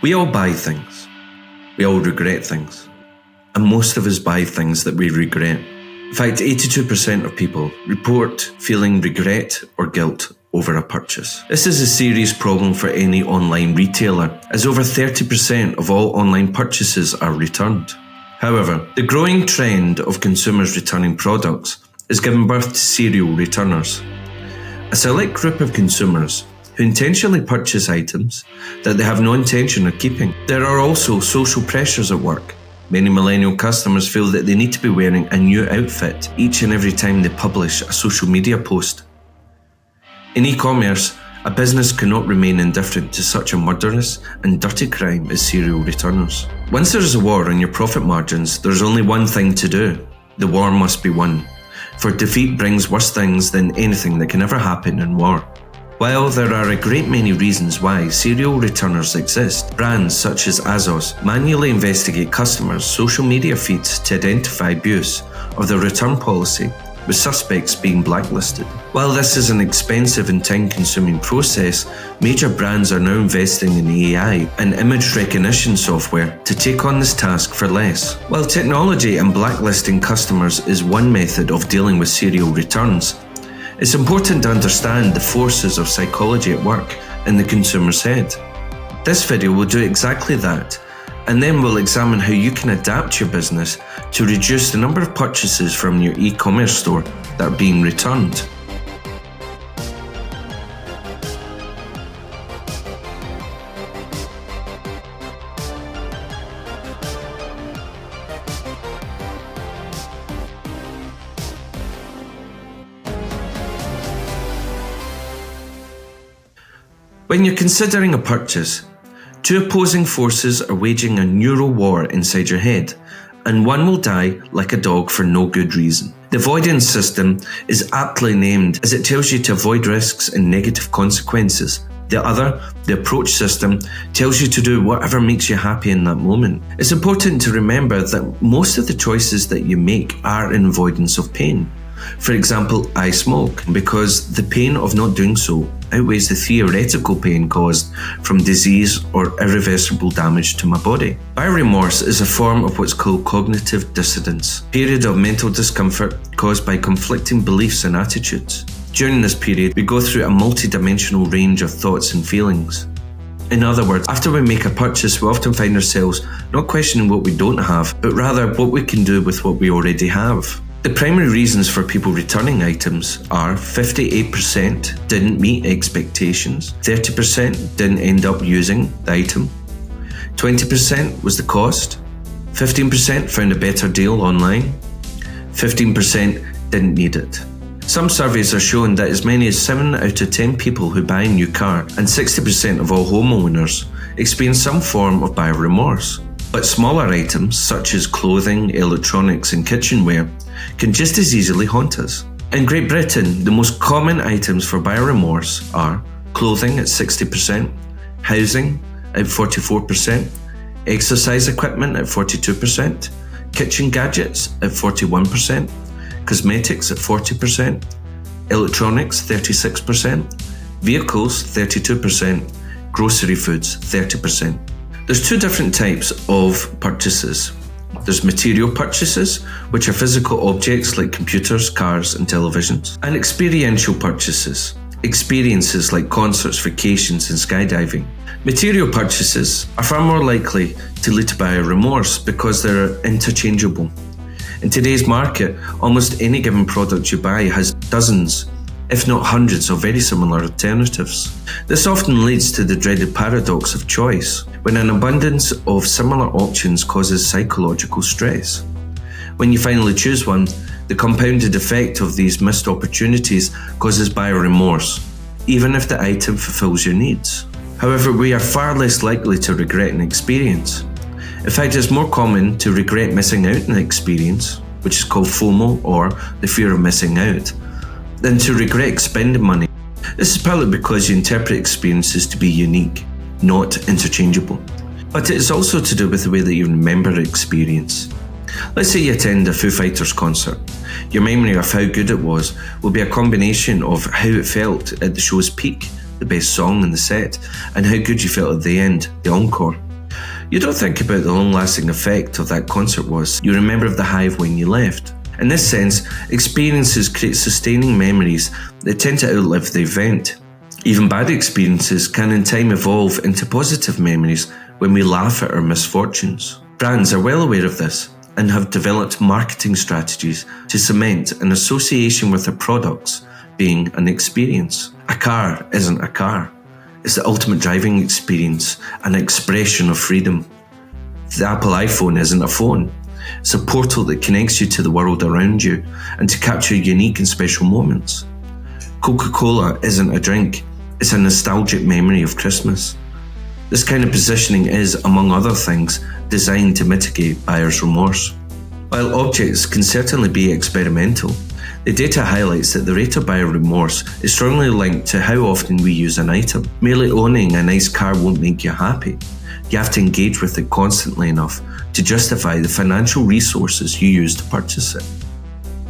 We all buy things. We all regret things. And most of us buy things that we regret. In fact, 82% of people report feeling regret or guilt over a purchase. This is a serious problem for any online retailer, as over 30% of all online purchases are returned. However, the growing trend of consumers returning products has given birth to serial returners, a select group of consumers who intentionally purchase items that they have no intention of keeping. There are also social pressures at work. Many millennial customers feel that they need to be wearing a new outfit each and every time they publish a social media post. In e-commerce, a business cannot remain indifferent to such a murderous and dirty crime as serial returners. Once there is a war on your profit margins, there is only one thing to do. The war must be won, for defeat brings worse things than anything that can ever happen in war. While there are a great many reasons why serial returners exist, brands such as ASOS manually investigate customers' social media feeds to identify abuse of the return policy, with suspects being blacklisted. While this is an expensive and time-consuming process, major brands are now investing in AI and image recognition software to take on this task for less. While technology and blacklisting customers is one method of dealing with serial returns, it's important to understand the forces of psychology at work in the consumer's head. This video will do exactly that, and then we'll examine how you can adapt your business to reduce the number of purchases from your e-commerce store that are being returned. When you're considering a purchase, two opposing forces are waging a neural war inside your head, and one will die like a dog for no good reason. The avoidance system is aptly named as it tells you to avoid risks and negative consequences. The other, the approach system, tells you to do whatever makes you happy in that moment. It's important to remember that most of the choices that you make are in avoidance of pain. For example, I smoke because the pain of not doing so outweighs the theoretical pain caused from disease or irreversible damage to my body. Remorse is a form of what's called cognitive dissonance, a period of mental discomfort caused by conflicting beliefs and attitudes. During this period, we go through a multi-dimensional range of thoughts and feelings. In other words, after we make a purchase, we often find ourselves not questioning what we don't have, but rather what we can do with what we already have. The primary reasons for people returning items are 58% didn't meet expectations, 30% didn't end up using the item, 20% was the cost, 15% found a better deal online, 15% didn't need it. Some surveys are showing that as many as 7 out of 10 people who buy a new car and 60% of all homeowners experience some form of buyer remorse. But smaller items such as clothing, electronics and kitchenware can just as easily haunt us. In Great Britain, the most common items for buyer remorse are clothing at 60%, housing at 44%, exercise equipment at 42%, kitchen gadgets at 41%, cosmetics at 40%, electronics 36%, vehicles 32%, grocery foods 30%. There's two different types of purchases. There's material purchases, which are physical objects like computers, cars, and televisions, and experiential purchases, experiences like concerts, vacations, and skydiving. Material purchases are far more likely to lead to buyer remorse because they're interchangeable. In today's market, almost any given product you buy has dozens, if not hundreds, of very similar alternatives. This often leads to the dreaded paradox of choice, when an abundance of similar options causes psychological stress. When you finally choose one, the compounded effect of these missed opportunities causes buyer remorse, even if the item fulfills your needs. However, we are far less likely to regret an experience. In fact, it's more common to regret missing out on an experience, which is called FOMO, or the fear of missing out, than to regret spending money. This is partly because you interpret experiences to be unique, not interchangeable. But it is also to do with the way that you remember an experience. Let's say you attend a Foo Fighters concert. Your memory of how good it was will be a combination of how it felt at the show's peak, the best song in the set, and how good you felt at the end, the encore. You don't think about the long-lasting effect of that concert was. You remember of the hive when you left. In this sense, experiences create sustaining memories that tend to outlive the event. Even bad experiences can in time evolve into positive memories when we laugh at our misfortunes. Brands are well aware of this and have developed marketing strategies to cement an association with their products being an experience. A car isn't a car. It's the ultimate driving experience, an expression of freedom. The Apple iPhone isn't a phone. It's a portal that connects you to the world around you and to capture unique and special moments. Coca-Cola isn't a drink. It's a nostalgic memory of Christmas. This kind of positioning is, among other things, designed to mitigate buyer's remorse. While objects can certainly be experimental, the data highlights that the rate of buyer remorse is strongly linked to how often we use an item. Merely owning a nice car won't make you happy. You have to engage with it constantly enough to justify the financial resources you use to purchase it.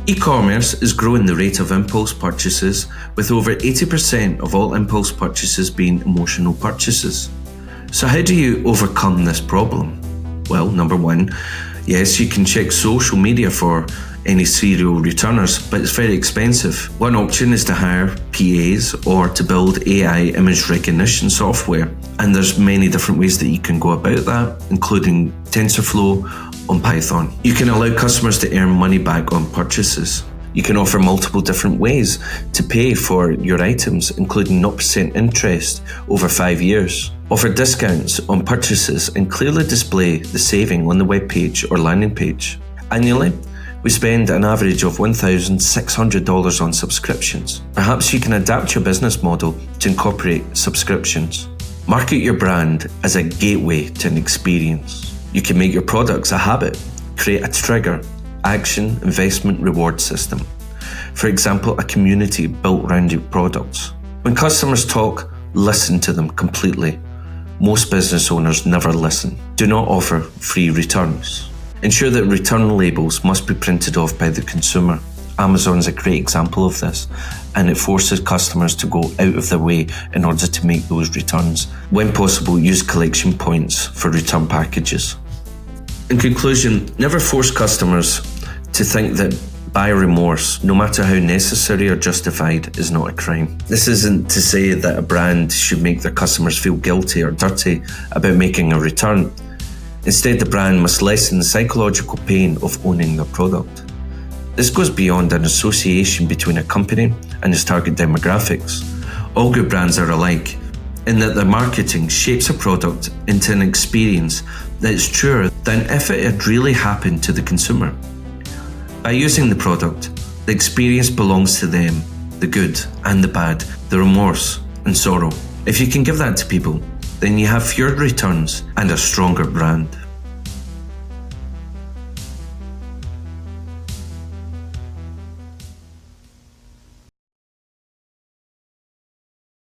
E-commerce is growing the rate of impulse purchases, with over 80% of all impulse purchases being emotional purchases. So how do you overcome this problem? Well, number one, yes, you can check social media for any serial returners, but it's very expensive. One option is to hire PAs or to build AI image recognition software, and there's many different ways that you can go about that, including TensorFlow on Python. You can allow customers to earn money back on purchases. You can offer multiple different ways to pay for your items, including 0% interest over 5 years. Offer discounts on purchases and clearly display the saving on the web page or landing page. Annually, we spend an average of $1,600 on subscriptions. Perhaps you can adapt your business model to incorporate subscriptions. Market your brand as a gateway to an experience. You can make your products a habit, create a trigger, action, investment, reward system. For example, a community built around your products. When customers talk, listen to them completely. Most business owners never listen. Do not offer free returns. Ensure that return labels must be printed off by the consumer. Amazon's a great example of this, and it forces customers to go out of their way in order to make those returns. When possible, use collection points for return packages. In conclusion, never force customers to think that buyer remorse, no matter how necessary or justified, is not a crime. This isn't to say that a brand should make their customers feel guilty or dirty about making a return. Instead, the brand must lessen the psychological pain of owning their product. This goes beyond an association between a company and its target demographics. All good brands are alike, in that their marketing shapes a product into an experience that is truer than if it had really happened to the consumer. By using the product, the experience belongs to them, the good and the bad, the remorse and sorrow. If you can give that to people, then you have fewer returns and a stronger brand.